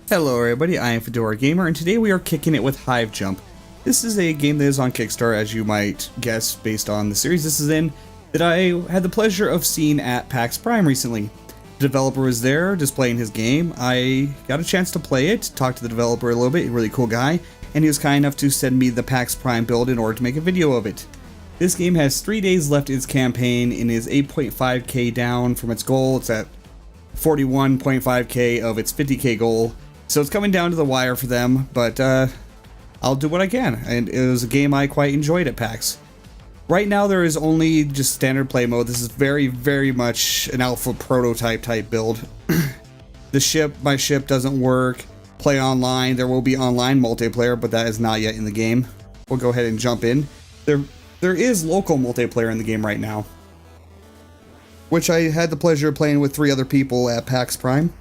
Hello everybody, I am Fedora Gamer, and today we are kicking it with Hive Jump. This is a game that is on Kickstarter, as you might guess based on the series this is in, that I had the pleasure of seeing at PAX Prime recently. The developer was there displaying his game. I got a chance to play it, talk to the developer a little bit, a really cool guy, and he was kind enough to send me the PAX Prime build in order to make a video of it. This game has 3 days left in its campaign and is 8.5k down from its goal. It's at 41.5k of its 50k goal. So it's coming down to the wire for them, but I'll do what I can, and it was a game I quite enjoyed at PAX. Right now there is only just standard play mode. This is very much an alpha prototype type build. My ship doesn't work. Play online, there will be online multiplayer, but that is not yet in the game. We'll go ahead and jump in. There is local multiplayer in the game right now, which I had the pleasure of playing with 3 other people at PAX Prime.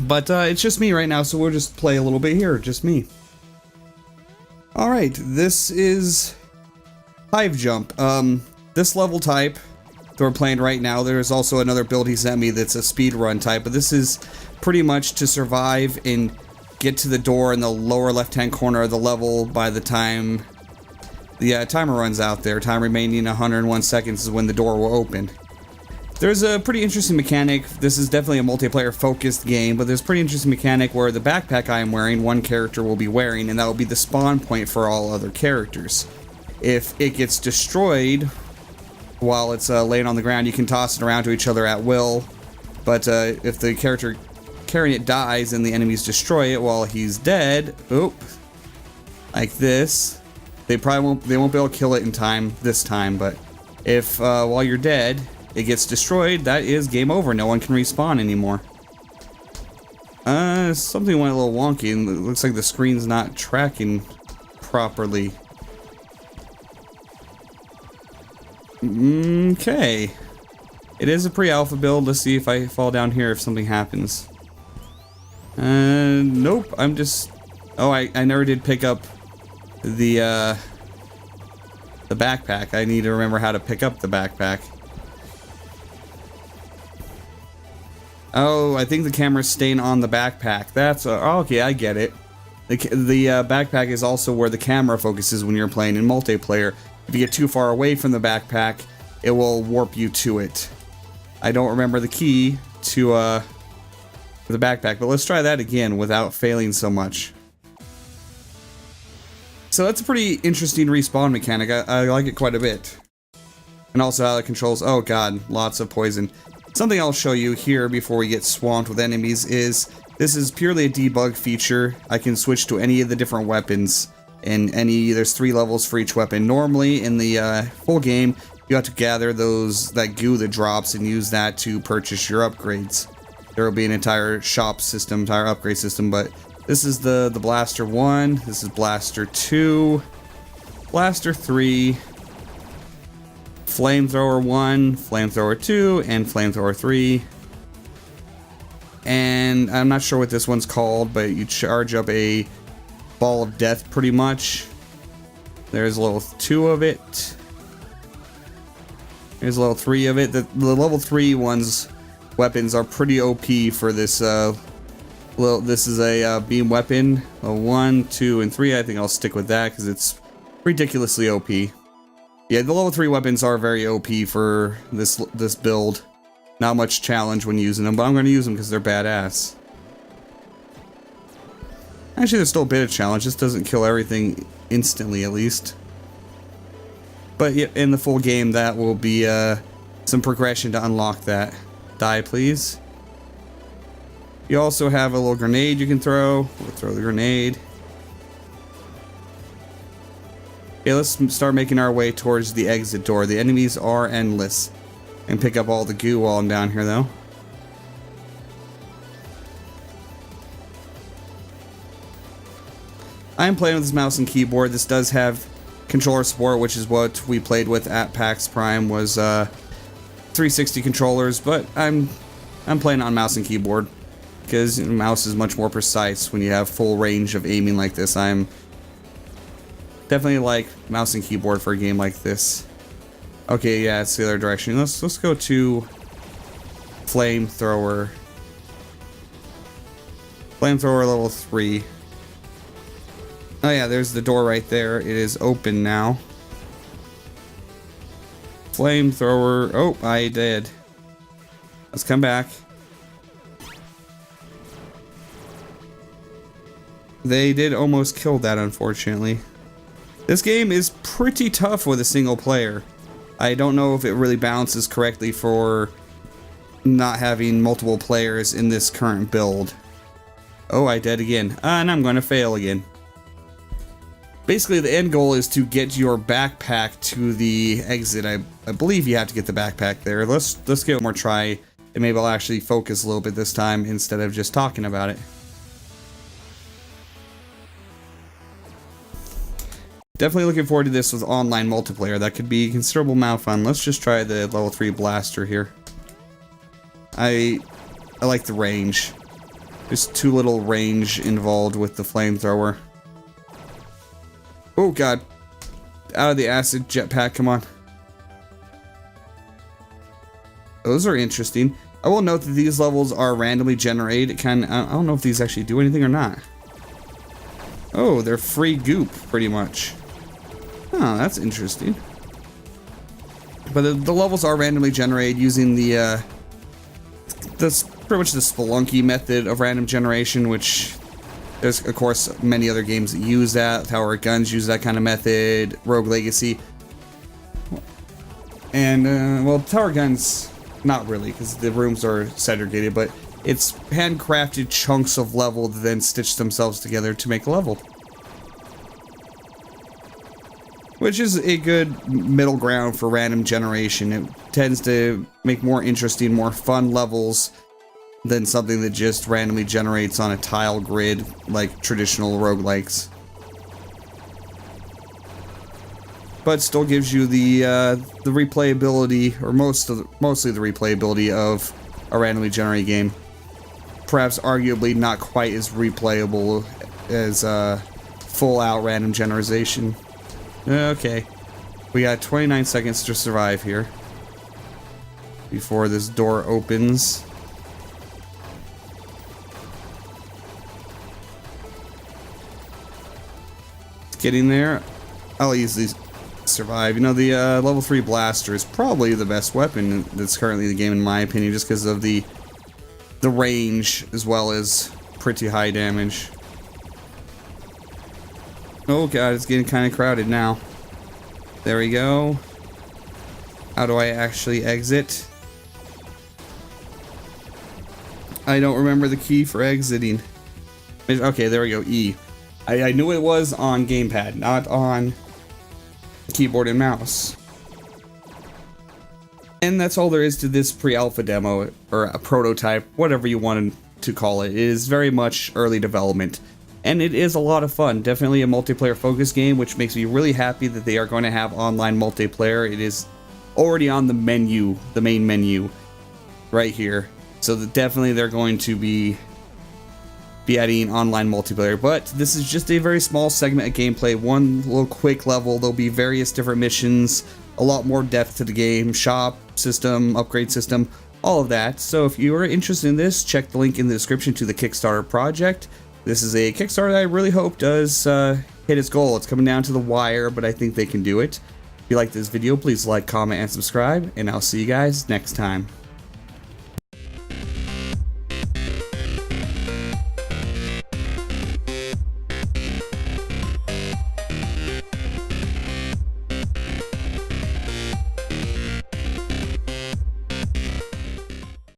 But it's just me right now, so we'll just play a little bit here, just me. Alright, this is Hive Jump. This level type that we're playing right now, there's also another build he sent me that's a speedrun type, but this is pretty much to survive and get to the door in the lower left-hand corner of the level by the time the timer runs out there. Time remaining 101 seconds is when the door will open. There's a pretty interesting mechanic. This is definitely a multiplayer focused game, but there's a pretty interesting mechanic where the backpack I am wearing, one character will be wearing, and that will be the spawn point for all other characters. If it gets destroyed while it's laying on the ground, you can toss it around to each other at will, but if the character carrying it dies and the enemies destroy it while he's dead, like this, they won't be able to kill it in time this time, but if while you're dead, it gets destroyed, that is game over. No one can respawn anymore. Something went a little wonky, and it looks like the screen's not tracking properly. Okay. It is a pre-alpha build. Let's see if I fall down here if something happens. Nope. I'm just... Oh, I never did pick up the backpack. I need to remember how to pick up the backpack. Oh, I think the camera's staying on the backpack. That's okay, I get it. The backpack is also where the camera focuses when you're playing in multiplayer. If you get too far away from the backpack, it will warp you to it. I don't remember the key to the backpack, but let's try that again without failing so much. So that's a pretty interesting respawn mechanic. I like it quite a bit. And also how it controls... Oh god, lots of poison. Something I'll show you here before we get swamped with enemies is, this is purely a debug feature. I can switch to any of the different weapons, and there's 3 levels for each weapon. Normally in the full game, you have to gather that goo that drops and use that to purchase your upgrades. There will be an entire shop system, entire upgrade system, but this is the Blaster 1, this is Blaster 2, Blaster 3, Flamethrower 1, Flamethrower 2, and Flamethrower 3. And I'm not sure what this one's called, but you charge up a ball of death pretty much. There's level 2 of it. There's level 3 of it. The level 3 weapons are pretty OP for this. This is a beam weapon. 1, 2, and 3. I think I'll stick with that because it's ridiculously OP. Yeah, the level 3 weapons are very OP for this build. Not much challenge when using them, but I'm going to use them because they're badass. Actually, there's still a bit of challenge. This doesn't kill everything instantly, at least. But yeah, in the full game, that will be some progression to unlock that. Die, please. You also have a little grenade you can throw. We'll throw the grenade. Okay, let's start making our way towards the exit door. The enemies are endless. And pick up all the goo while I'm down here, though. I am playing with this mouse and keyboard. This does have controller support, which is what we played with at PAX Prime, was 360 controllers, but I'm playing on mouse and keyboard because mouse is much more precise when you have full range of aiming like this. I'm Definitely like mouse and keyboard for a game like this. Okay, yeah, it's the other direction. Let's go to flamethrower. Flamethrower level 3. Oh yeah, there's the door right there. It is open now. Flamethrower. Oh, I did. Let's come back. They did almost kill that, unfortunately. This game is pretty tough with a single player. I don't know if it really balances correctly for not having multiple players in this current build. Oh, I did again. And I'm going to fail again. Basically, the end goal is to get your backpack to the exit. I believe you have to get the backpack there. Let's give it one more try, and maybe I'll actually focus a little bit this time instead of just talking about it. Definitely looking forward to this with online multiplayer. That could be a considerable amount of fun. Let's just try the level 3 blaster here. I like the range. There's too little range involved with the flamethrower. Oh god. Out of the acid jetpack, come on. Those are interesting. I will note that these levels are randomly generated. I don't know if these actually do anything or not. Oh, they're free goop, pretty much. Oh, that's interesting. But the levels are randomly generated using the that's pretty much the Spelunky method of random generation, which there's of course many other games that use that. Tower of Guns use that kind of method. Rogue Legacy, and well, Tower of Guns not really because the rooms are segregated, but it's handcrafted chunks of level that then stitch themselves together to make a level. Which is a good middle ground for random generation. It tends to make more interesting, more fun levels than something that just randomly generates on a tile grid like traditional roguelikes. But still gives you the replayability, or mostly the replayability of a randomly generated game. Perhaps arguably not quite as replayable as full-out random generation. Okay, we got 29 seconds to survive here before this door opens. Getting there. I'll easily survive. You know, the level 3 blaster is probably the best weapon that's currently in the game, in my opinion, just because of the range as well as pretty high damage. Oh god, it's getting kind of crowded now. There we go. How do I actually exit? I don't remember the key for exiting. Okay, there we go, E. I knew it was on gamepad, not on keyboard and mouse. And that's all there is to this pre-alpha demo, or a prototype, whatever you wanted to call it. It is very much early development. And it is a lot of fun. Definitely a multiplayer focused game, which makes me really happy that they are going to have online multiplayer. It is already on the menu, the main menu, right here. So that definitely they're going to be adding online multiplayer. But this is just a very small segment of gameplay. One little quick level. There'll be various different missions, a lot more depth to the game, shop system, upgrade system, all of that. So if you are interested in this, check the link in the description to the Kickstarter project. This is a Kickstarter that I really hope does hit its goal. It's coming down to the wire, but I think they can do it. If you like this video, please like, comment, and subscribe, and I'll see you guys next time.